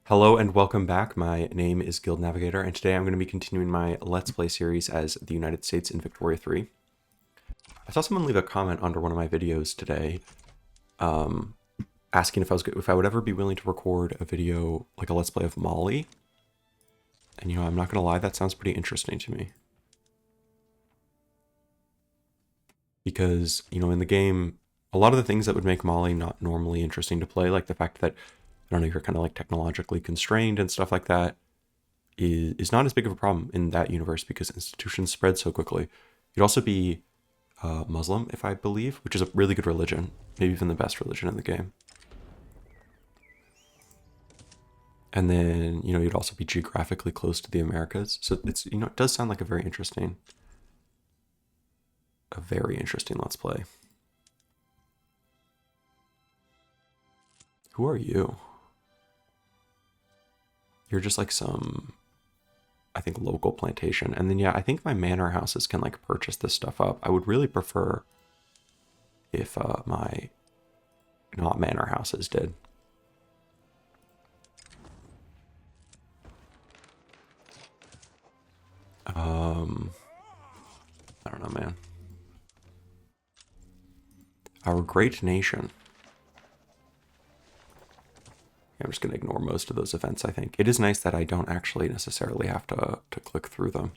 Hello and welcome back. My name is Guild Navigator, and today I'm going to be continuing my Let's Play series as the United States in Victoria 3. I saw someone leave a comment under one of my videos today, asking if I would ever be willing to record a video like a Let's Play of Mali. And I'm not going to lie, that sounds pretty interesting to me. Because, in the game, a lot of the things that would make Mali not normally interesting to play, like the fact that I don't know, you're kind of like technologically constrained and stuff like that is not as big of a problem in that universe because institutions spread so quickly. You'd also be Muslim, if I believe, which is a really good religion, maybe even the best religion in the game. And then, you'd also be geographically close to the Americas. So it's, it does sound like a very interesting Let's Play. Who are you? You're just like some, I think, local plantation. And then, yeah, I think my manor houses can like purchase this stuff up. I would really prefer if my not manor houses did. I don't know, man. Our great nation. I'm just going to ignore most of those events, I think. It is nice that I don't actually necessarily have to click through them.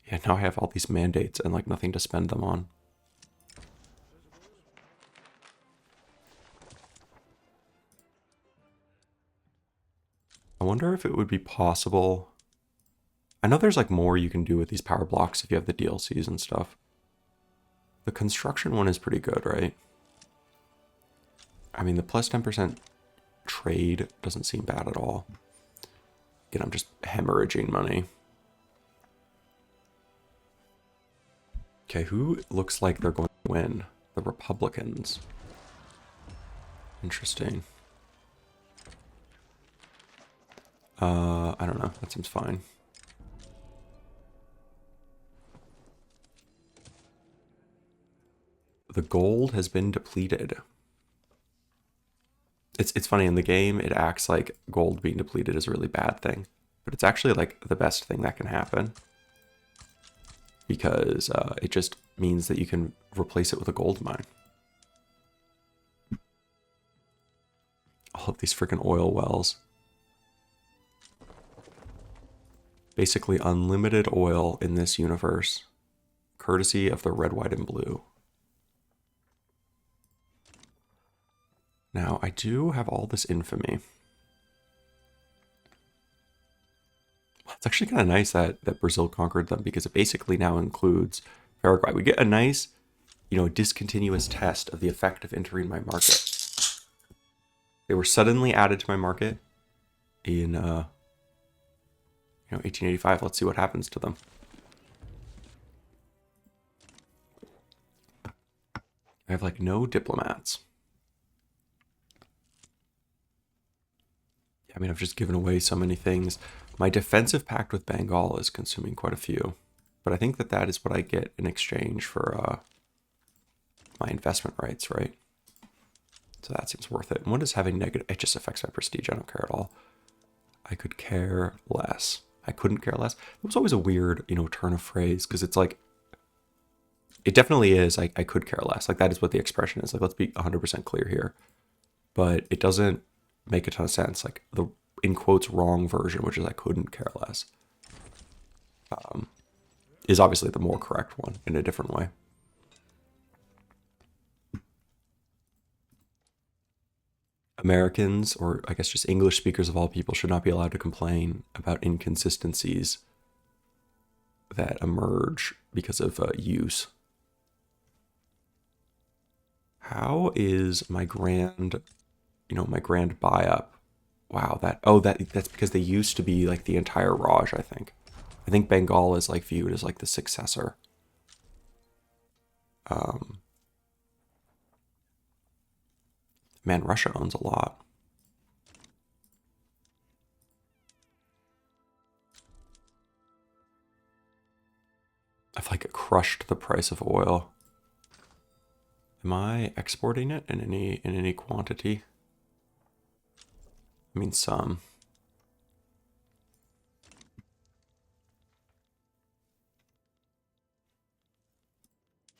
Yeah, now I have all these mandates and like nothing to spend them on. I wonder if it would be possible. I know there's like more you can do with these power blocks if you have the DLCs and stuff. The construction one is pretty good, right? I mean, the plus 10% trade doesn't seem bad at all. Again, I'm just hemorrhaging money. Okay, who looks like they're going to win? The Republicans. Interesting. I don't know. That seems fine. The gold has been depleted. It's funny, in the game, it acts like gold being depleted is a really bad thing. But it's actually like the best thing that can happen. Because it just means that you can replace it with a gold mine. All of these freaking oil wells. Basically unlimited oil in this universe. Courtesy of the red, white, and blue. Now, I do have all this infamy. It's actually kind of nice that Brazil conquered them because it basically now includes Paraguay. We get a nice, discontinuous test of the effect of entering my market. They were suddenly added to my market in, 1885. Let's see what happens to them. I have, like, no diplomats. I mean, I've just given away so many things. My defensive pact with Bengal is consuming quite a few. But I think that is what I get in exchange for my investment rights, right? So that seems worth it. And what is having negative? It just affects my prestige. I don't care at all. I could care less. I couldn't care less. It was always a weird, turn of phrase because it's like, it definitely is. I could care less. Like that is what the expression is. Like, let's be 100% clear here. But it doesn't make a ton of sense. Like the, in quotes, wrong version, which is I couldn't care less, is obviously the more correct one in a different way. Americans, or I guess just English speakers of all people, should not be allowed to complain about inconsistencies that emerge because of use. How is my grand, my grand buy up? Wow, that's because they used to be like the entire Raj, I think. I think Bengal is like viewed as like the successor. Man, Russia owns a lot. I've like crushed the price of oil. Am I exporting it in any quantity? I mean, some.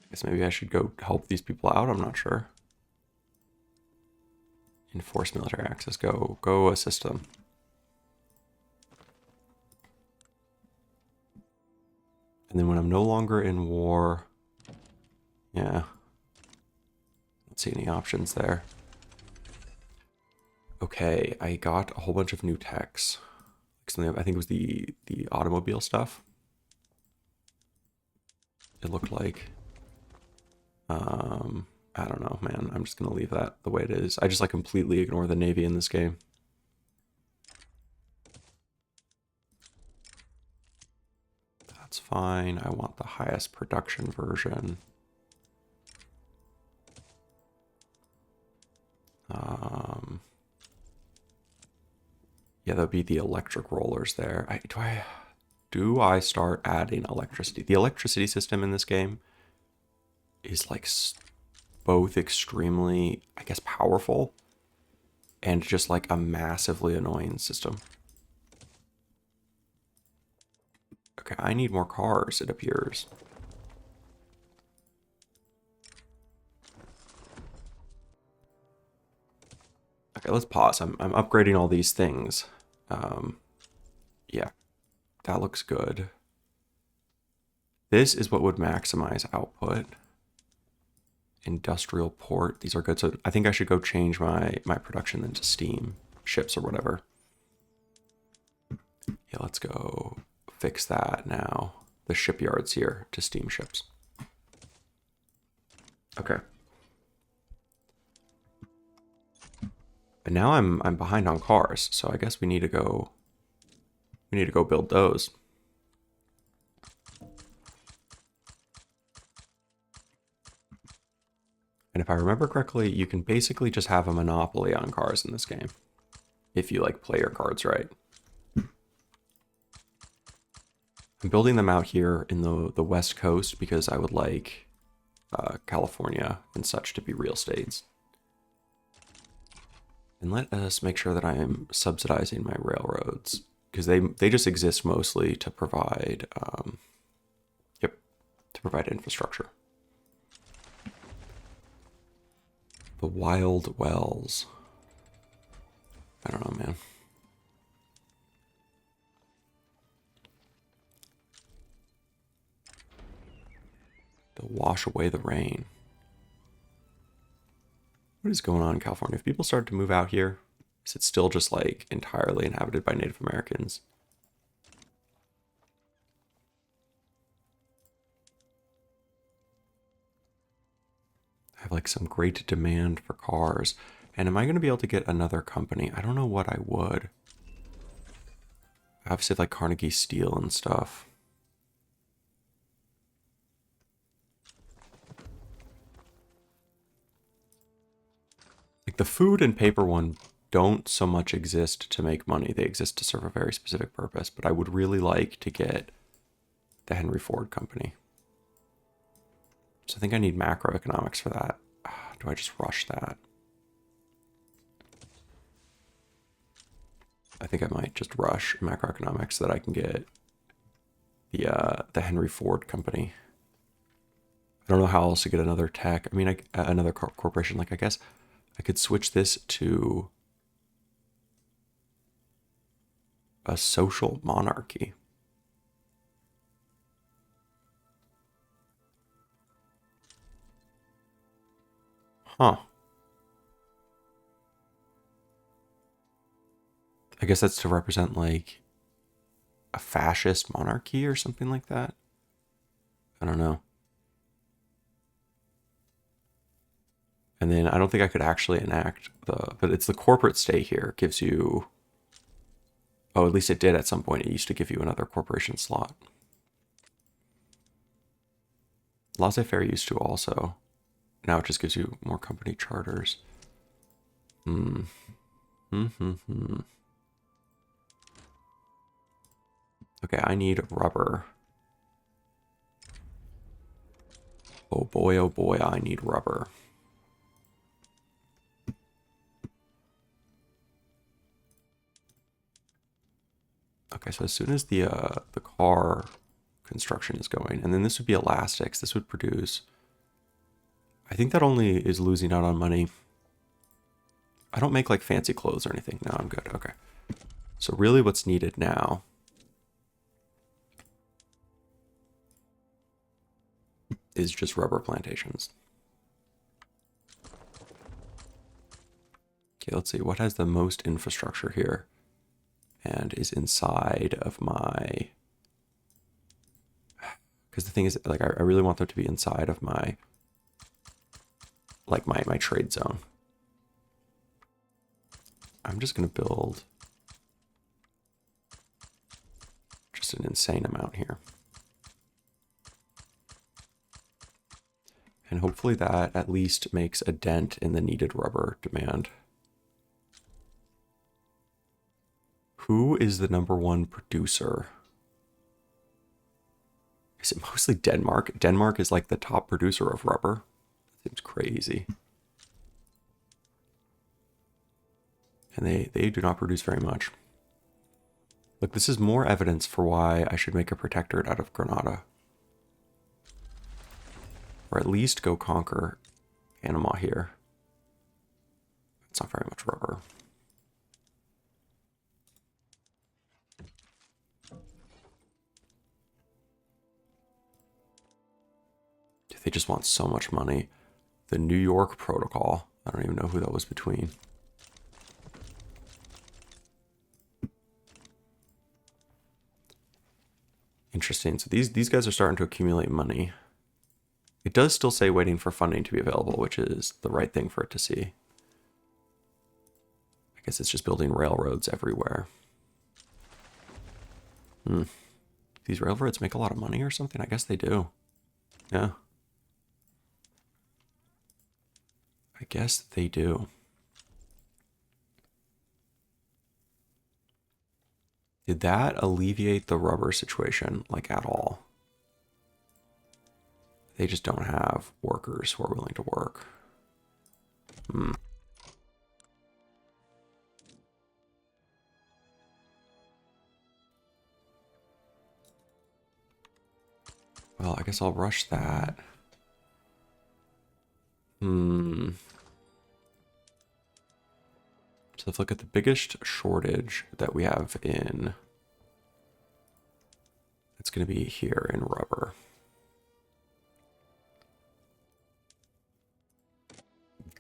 I guess maybe I should go help these people out. I'm not sure. Enforce military access. Go assist them. And then when I'm no longer in war, yeah. Don't see any options there. Okay, I got a whole bunch of new techs. I think it was the automobile stuff. It looked like. I don't know, man. I'm just gonna leave that the way it is. I just like completely ignore the Navy in this game. That's fine. I want the highest production version. Yeah, that'd be the electric rollers there. Do I start adding electricity? The electricity system in this game is like both extremely, I guess, powerful and just like a massively annoying system. Okay, I need more cars, it appears. Okay, let's pause. I'm upgrading all these things. Yeah, that looks good. This is what would maximize output. Industrial port. These are good. So I think I should go change my production into steam ships or whatever. Yeah, let's go fix that now. The shipyards here to steam ships. Okay. And now I'm behind on cars, so I guess we need to go build those. And if I remember correctly, you can basically just have a monopoly on cars in this game if you like play your cards right. I'm building them out here in the West Coast because I would like California and such to be real states. And let us make sure that I am subsidizing my railroads because they just exist mostly to provide, to provide infrastructure. The Wild Wells. I don't know, man. They'll wash away the rain. What is going on in California? If people start to move out here, is it still just like entirely inhabited by Native Americans? I have like some great demand for cars. And am I going to be able to get another company? I don't know what I would. I obviously have like Carnegie Steel and stuff. Like the food and paper one don't so much exist to make money. They exist to serve a very specific purpose. But I would really like to get the Henry Ford Company. So I think I need macroeconomics for that. Do I just rush that? I think I might just rush macroeconomics so that I can get the Henry Ford Company. I don't know how else to get another tech. I mean, another corporation. Like, I guess I could switch this to a social monarchy. Huh. I guess that's to represent like a fascist monarchy or something like that. I don't know. And then I don't think I could actually enact but it's the corporate stay here. It gives you, oh, at least it did at some point. It used to give you another corporation slot. Laissez-faire used to also. Now it just gives you more company charters. Okay, I need rubber. Oh boy, I need rubber. Okay, so as soon as the car construction is going, and then this would be elastics. This would produce. I think that only is losing out on money. I don't make like fancy clothes or anything. No, I'm good. Okay. So really what's needed now is just rubber plantations. Okay, let's see. What has the most infrastructure here and is inside of my... Because the thing is, like, I really want them to be inside of my, like, my trade zone. I'm just going to build just an insane amount here. And hopefully that at least makes a dent in the needed rubber demand. Who is the #1 producer? Is it mostly Denmark? Denmark is like the top producer of rubber. Seems crazy. And they do not produce very much. Look, this is more evidence for why I should make a protectorate out of Granada. Or at least go conquer Panama here. It's not very much rubber. They just want so much money. The New York Protocol. I don't even know who that was between. Interesting. So these guys are starting to accumulate money. It does still say waiting for funding to be available, which is the right thing for it to see. I guess it's just building railroads everywhere. These railroads make a lot of money or something? I guess they do. Yeah. I guess they do. Did that alleviate the rubber situation, like, at all? They just don't have workers who are willing to work. Well, I guess I'll rush that. So let's look at the biggest shortage that we have in... It's going to be here in rubber.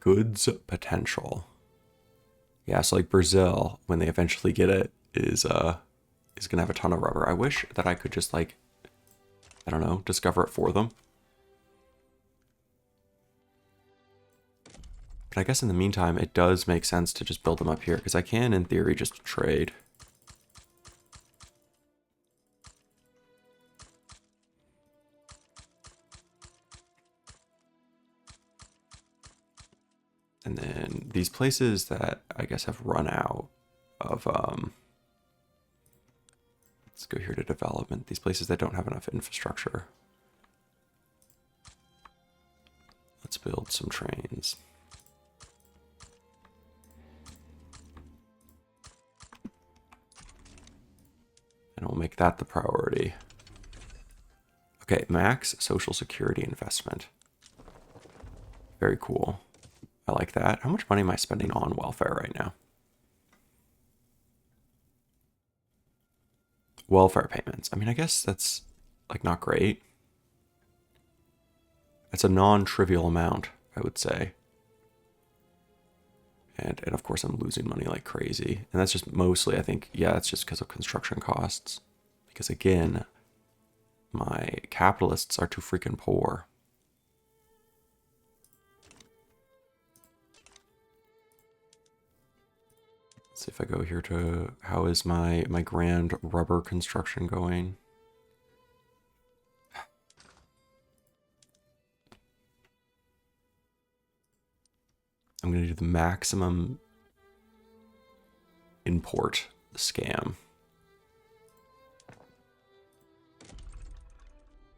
Goods potential. Yeah, so like Brazil, when they eventually get it, is going to have a ton of rubber. I wish that I could just, like, I don't know, discover it for them. But I guess in the meantime, it does make sense to just build them up here, because I can, in theory, just trade. And then these places that I guess have run out of, let's go here to development. These places that don't have enough infrastructure. Let's build some trains. And we'll make that the priority. Okay, max social security investment. Very cool. I like that. How much money am I spending on welfare right now? Welfare payments. I mean, I guess that's, like, not great. It's a non-trivial amount, I would say. And of course, I'm losing money like crazy. And that's just mostly, I think, yeah, it's just because of construction costs. Because again, my capitalists are too freaking poor. Let's see if I go here to, how is my grand rubber construction going? I'm going to do the maximum import scam.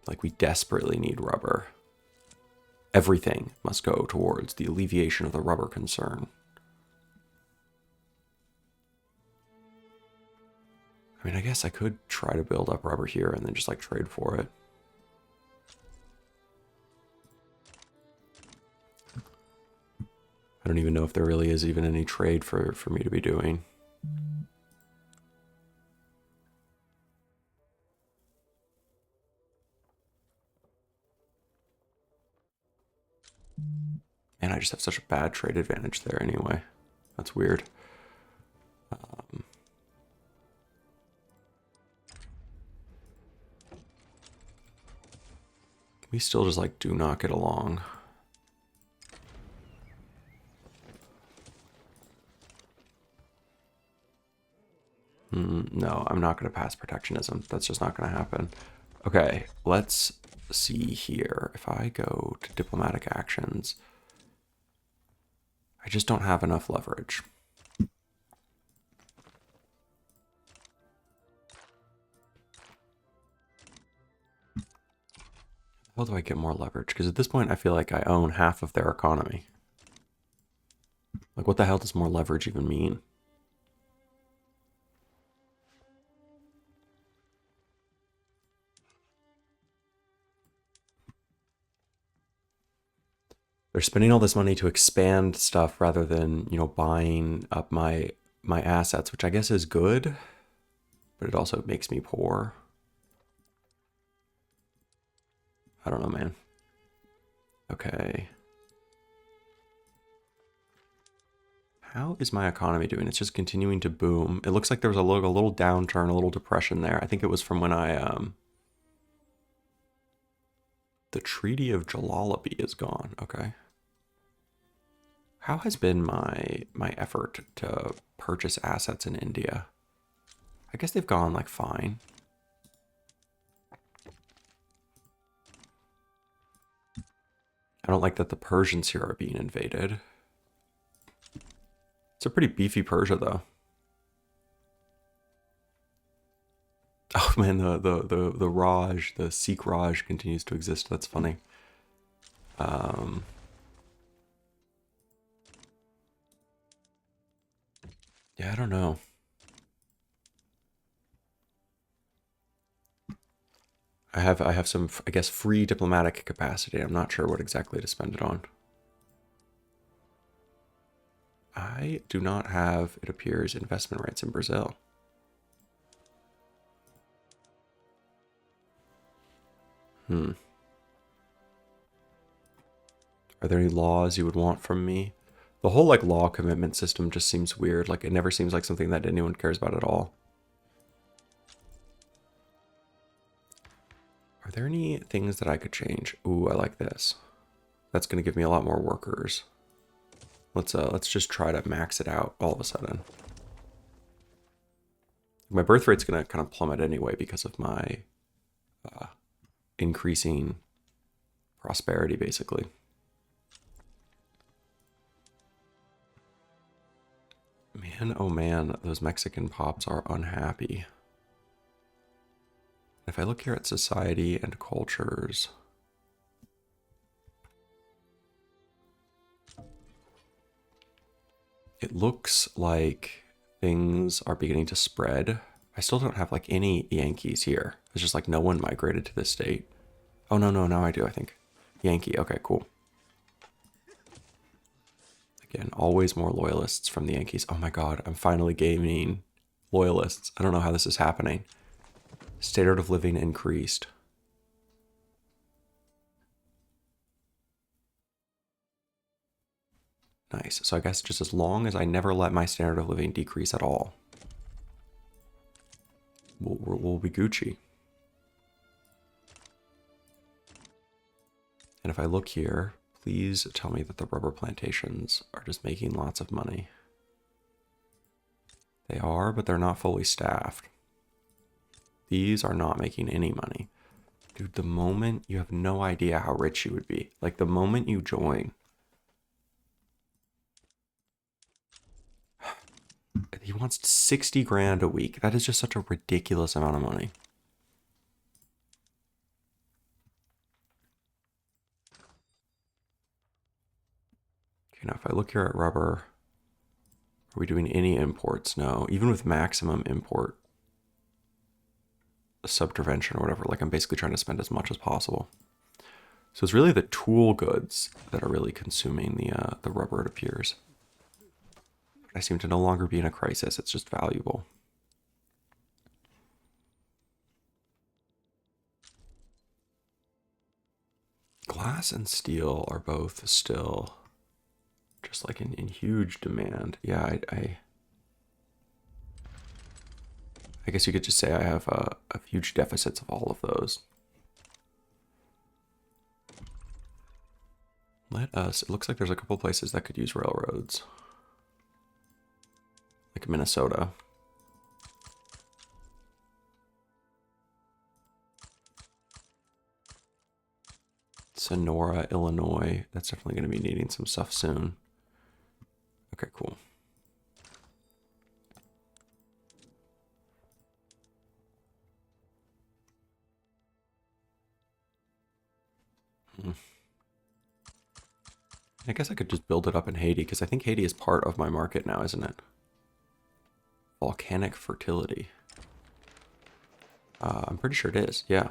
Like, we desperately need rubber. Everything must go towards the alleviation of the rubber concern. I mean, I guess I could try to build up rubber here and then just like trade for it. I don't even know if there really is even any trade for me to be doing. And I just have such a bad trade advantage there anyway. That's weird. We still just like do not get along. No, I'm not going to pass protectionism. That's just not going to happen. Okay, let's see here. If I go to diplomatic actions, I just don't have enough leverage. How do I get more leverage? Because at this point, I feel like I own half of their economy. Like, what the hell does more leverage even mean? They're spending all this money to expand stuff rather than, you know, buying up my assets, which I guess is good, but it also makes me poor. I don't know, man. Okay. How is my economy doing? It's just continuing to boom. It looks like there was a little downturn, a little depression there. I think it was from when the Treaty of Jalalaby is gone. Okay. How has been my effort to purchase assets in India? I guess they've gone like fine. I don't like that the Persians here are being invaded. It's a pretty beefy Persia though. Oh man, the Raj, the Sikh Raj continues to exist. That's funny. Yeah, I don't know. I have some, I guess, free diplomatic capacity. I'm not sure what exactly to spend it on. I do not have, it appears, investment rights in Brazil. Are there any laws you would want from me? The whole like law commitment system just seems weird. Like it never seems like something that anyone cares about at all. Are there any things that I could change? Ooh, I like this. That's going to give me a lot more workers. Let's just try to max it out all of a sudden. My birth rate's going to kind of plummet anyway because of my increasing prosperity, basically. Man, oh man, those Mexican pops are unhappy. If I look here at society and cultures, it looks like things are beginning to spread. I still don't have like any Yankees here. It's just like no one migrated to this state. Oh, no, now I do, I think. Yankee, okay, cool. Again, always more loyalists from the Yankees. Oh my god, I'm finally gaining loyalists. I don't know how this is happening. Standard of living increased. Nice. So I guess just as long as I never let my standard of living decrease at all, we'll be Gucci. And if I look here, please tell me that the rubber plantations are just making lots of money. They are, but they're not fully staffed. These are not making any money. Dude, the moment you have no idea how rich you would be. Like the moment you join. He wants 60 grand a week. That is just such a ridiculous amount of money. Okay, now if I look here at rubber, are we doing any imports? No. Even with maximum import, subtervention or whatever. Like I'm basically trying to spend as much as possible. So it's really the tool goods that are really consuming the rubber, it appears. I seem to no longer be in a crisis. It's just valuable. Glass and steel are both still just like in huge demand. Yeah, I guess you could just say I have a huge deficits of all of those. It looks like there's a couple places that could use railroads. Like Minnesota. Sonora, Illinois. That's definitely going to be needing some stuff soon. Okay, cool. I guess I could just build it up in Haiti, because I think Haiti is part of my market now, isn't it? Volcanic fertility. I'm pretty sure it is, yeah.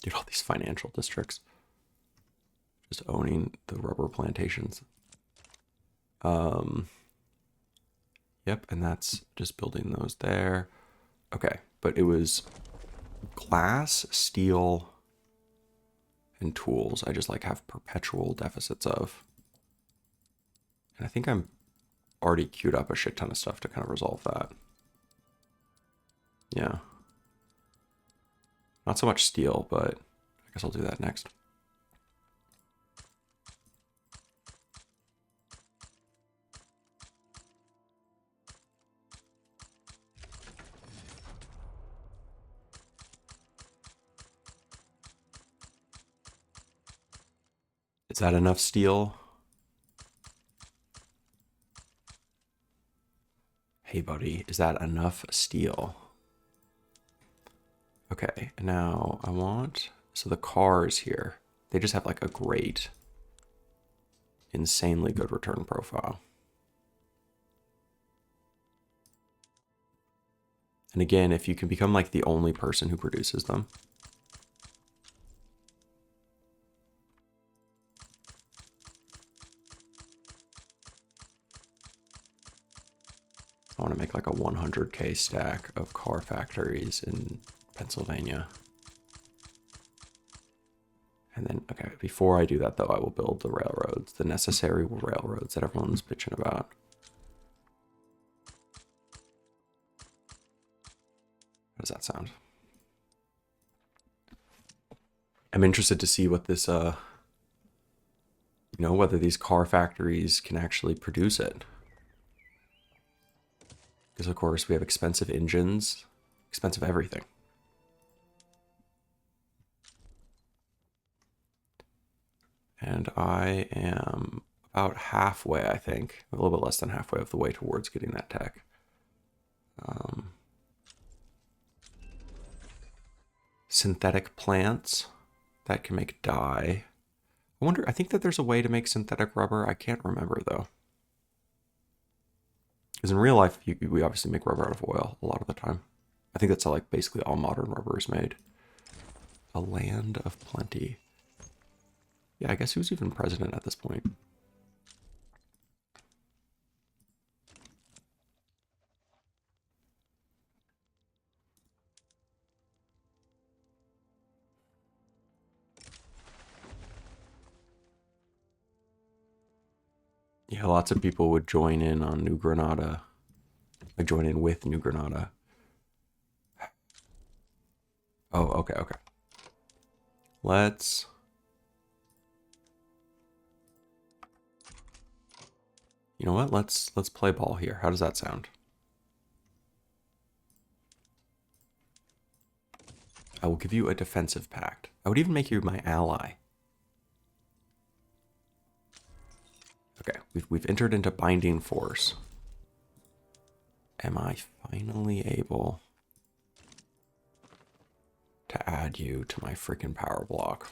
Dude, all these financial districts. Just owning the rubber plantations. Yep, and that's just building those there. Okay, but it was glass, steel, and tools. I just like have perpetual deficits of. And I think I'm already queued up a shit ton of stuff to kind of resolve that. Yeah. Not so much steel, but I guess I'll do that next. Is that enough steel? Hey, buddy, is that enough steel? Okay, now I want... So the cars here, they just have like a great, insanely good return profile. And again, if you can become like the only person who produces them, I want to make like a 100K stack of car factories in Pennsylvania. And then, okay, before I do that though, I will build the railroads, the necessary railroads that everyone's bitching about. How does that sound? I'm interested to see what this, you know, whether these car factories can actually produce it. Because of course we have expensive engines, expensive everything. And I am about halfway, I think, a little bit less than halfway of the way towards getting that tech. Synthetic plants that can make dye. I wonder, I think that there's a way to make synthetic rubber. I can't remember though. Because in real life, we obviously make rubber out of oil a lot of the time. I think that's how like basically all modern rubber is made. A land of plenty. Yeah, I guess who's even president at this point? Yeah, lots of people would join in on New Granada. Like join in with New Granada. Oh, okay, okay. Let's... You know what? Let's play ball here. How does that sound? I will give you a defensive pact. I would even make you my ally. Okay, we've entered into binding force. Am I finally able to add you to my freaking power block?